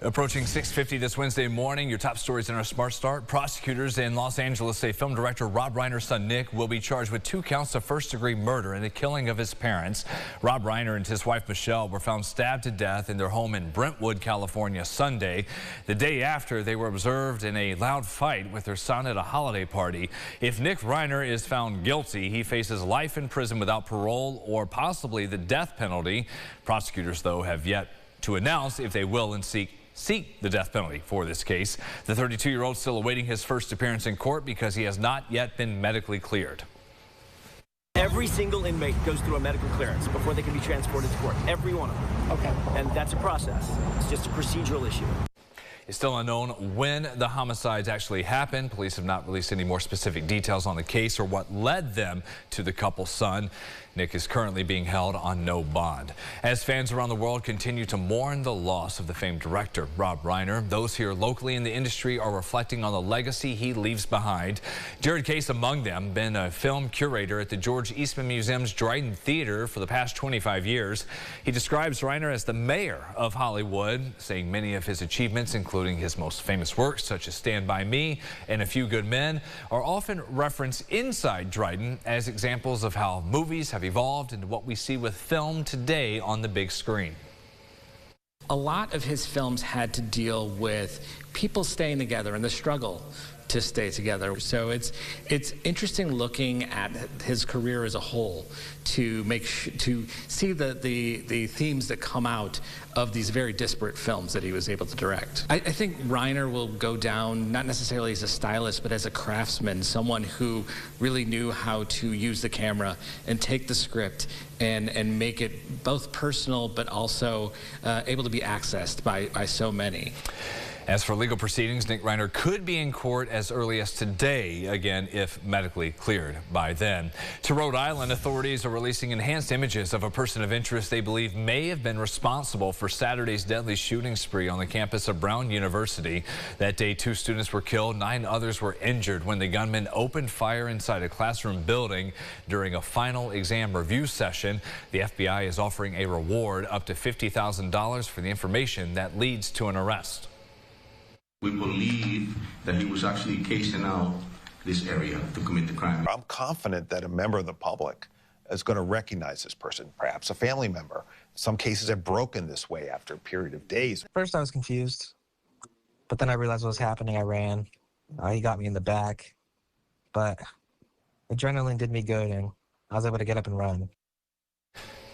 Approaching 6:50 this Wednesday morning, your top stories in our Smart Start. Prosecutors in Los Angeles say film director Rob Reiner's son Nick will be charged with 2 counts of first-degree murder in the killing of his parents. Rob Reiner and his wife Michelle were found stabbed to death in their home in Brentwood, California, Sunday. The day after, they were observed in a loud fight with their son at a holiday party. If Nick Reiner is found guilty, he faces life in prison without parole or possibly the death penalty. Prosecutors, though, have yet to announce if they will and seek the death penalty for this case. The 32-year-old still awaiting his first appearance in court because he has not yet been medically cleared. Every single inmate goes through a medical clearance before they can be transported to court. Every one of them. Okay. And that's a process. It's just a procedural issue. It's still unknown when the homicides actually happened. Police have not released any more specific details on the case or what led them to the couple's son. Nick is currently being held on no bond. As fans around the world continue to mourn the loss of the famed director, Rob Reiner, those here locally in the industry are reflecting on the legacy he leaves behind. Jared Case among them, been a film curator at the George Eastman Museum's Dryden Theater for the past 25 years. He describes Reiner as the mayor of Hollywood, saying many of his achievements, including his most famous works such as Stand By Me and A Few Good Men, are often referenced inside Dryden as examples of how movies have evolved into what we see with film today on the big screen. A lot of his films had to deal with people staying together and the struggle to stay together. So it's interesting looking at his career as a whole to see the themes that come out of these very disparate films that he was able to direct. I think Reiner will go down not necessarily as a stylist, but as a craftsman, someone who really knew how to use the camera and take the script and make it both personal but also able to be accessed by so many. As for legal proceedings, Nick Reiner could be in court as early as today, again, if medically cleared by then. To Rhode Island, authorities are releasing enhanced images of a person of interest they believe may have been responsible for Saturday's deadly shooting spree on the campus of Brown University. That day, 2 students were killed, 9 others were injured when the gunman opened fire inside a classroom building during a final exam review session. The FBI is offering a reward up to $50,000 for the information that leads to an arrest. We believe that he was actually casing out this area to commit the crime. I'm confident that a member of the public is going to recognize this person, perhaps a family member. Some cases have broken this way after a period of days. First, I was confused, but then I realized what was happening. I ran. He got me in the back, but adrenaline did me good, and I was able to get up and run.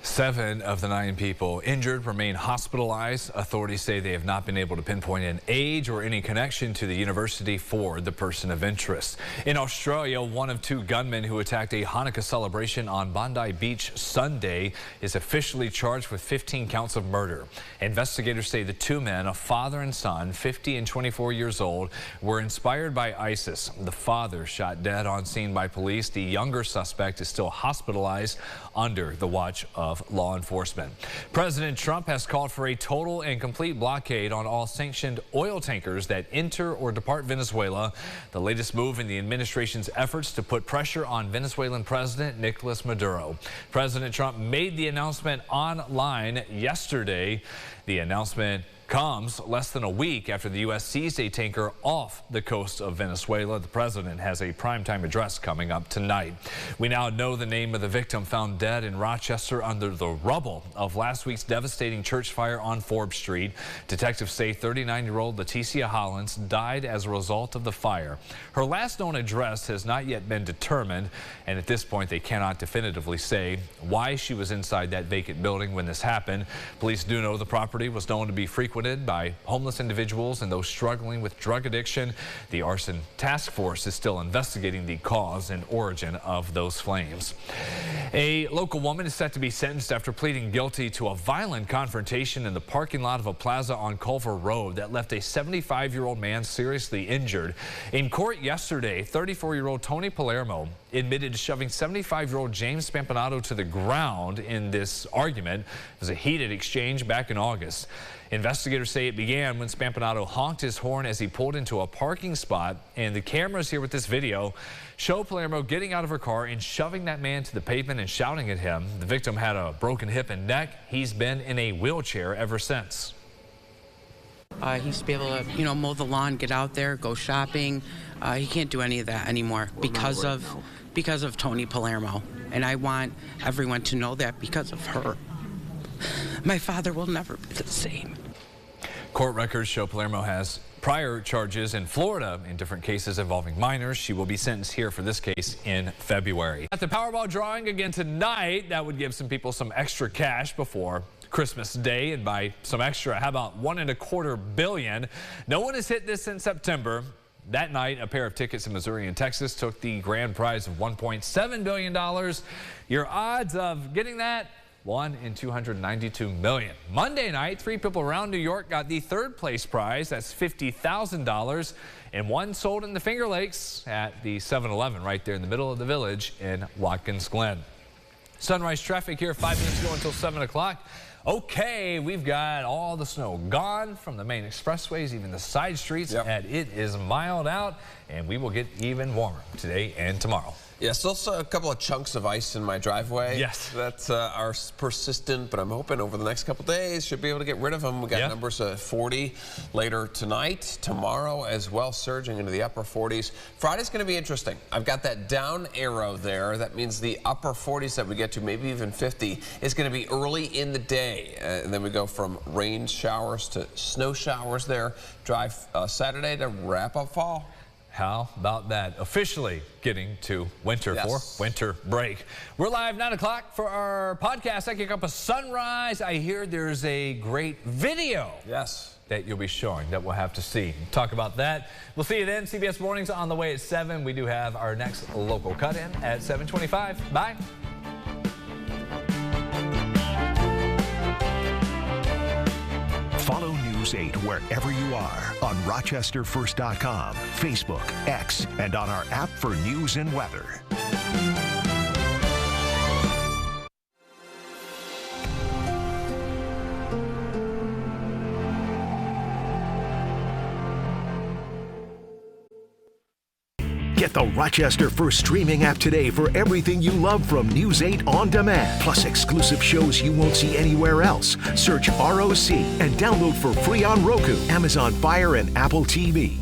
7 of the 9 people injured remain hospitalized. Authorities say they have not been able to pinpoint an age or any connection to the university for the person of interest. In Australia, one of 2 gunmen who attacked a Hanukkah celebration on Bondi Beach Sunday is officially charged with 15 counts of murder. Investigators say the 2 men, a father and son, 50 and 24 years old, were inspired by ISIS. The father shot dead on scene by police. The younger suspect is still hospitalized under the watch of law enforcement. President Trump has called for a total and complete blockade on all sanctioned oil tankers that enter or depart Venezuela, the latest move in the administration's efforts to put pressure on Venezuelan President Nicolas Maduro. President Trump made the announcement online yesterday. The announcement comes less than a week after the U.S. seized a tanker off the coast of Venezuela. The president has a primetime address coming up tonight. We now know the name of the victim found dead in Rochester under the rubble of last week's devastating church fire on Forbes Street. Detectives say 39-year-old Leticia Hollins died as a result of the fire. Her last known address has not yet been determined, and at this point they cannot definitively say why she was inside that vacant building when this happened. Police do know the property was known to be frequented by homeless individuals and those struggling with drug addiction. The arson task force is still investigating the cause and origin of those flames. A local woman is set to be sentenced after pleading guilty to a violent confrontation in the parking lot of a plaza on Culver Road that left a 75-year-old man seriously injured. In court yesterday, 34-year-old Tony Palermo admitted to shoving 75-year-old James Spampanato to the ground in this argument. It was a heated exchange back in August. Investigators say it began when Spampanato honked his horn as he pulled into a parking spot, and the cameras here with this video show Palermo getting out of her car and shoving that man to the pavement and shouting at him. The victim had a broken hip and neck. He's been in a wheelchair ever since. He used to be able to, you know, mow the lawn, get out there, go shopping. He can't do any of that anymore because of Tony Palermo. And I want everyone to know that because of her, my father will never be the same. Court records show Palermo has prior charges in Florida in different cases involving minors. She will be sentenced here for this case in February. At the Powerball drawing again tonight, that would give some people some extra cash before Christmas Day, and by some extra, how about $1.25 billion? No one has hit this since September. That night, a pair of tickets in Missouri and Texas took the grand prize of $1.7 billion. Your odds of getting that? 1 in 292 million. Monday night, 3 people around New York got the third place prize. That's $50,000. And one sold in the Finger Lakes at the 7-Eleven right there in the middle of the village in Watkins Glen. Sunrise traffic here 5 minutes ago until 7 o'clock. Okay, we've got all the snow gone from the main expressways, even the side streets, and it is mild out, and we will get even warmer today and tomorrow. Yeah, still a couple of chunks of ice in my driveway. Yes. That are persistent, but I'm hoping over the next couple days should be able to get rid of them. We got numbers of 40 later tonight, tomorrow as well, surging into the upper 40s. Friday's going to be interesting. I've got that down arrow there. That means the upper 40s that we get to, maybe even 50, is going to be early in the day. And then we go from rain showers to snow showers there. Drive Saturday to wrap up fall. How about that? Officially getting to winter for winter break. We're live 9 o'clock for our podcast. I kick up a sunrise. I hear there's a great video. That you'll be showing that we'll have to see. Talk about that. We'll see you then. CBS Mornings on the way at 7. We do have our next local cut-in at 7:25. Bye. Follow News 8 wherever you are on RochesterFirst.com, Facebook, X, and on our app for news and weather. Get the Rochester First streaming app today for everything you love from News 8 On Demand, plus exclusive shows you won't see anywhere else. Search ROC and download for free on Roku, Amazon Fire, and Apple TV.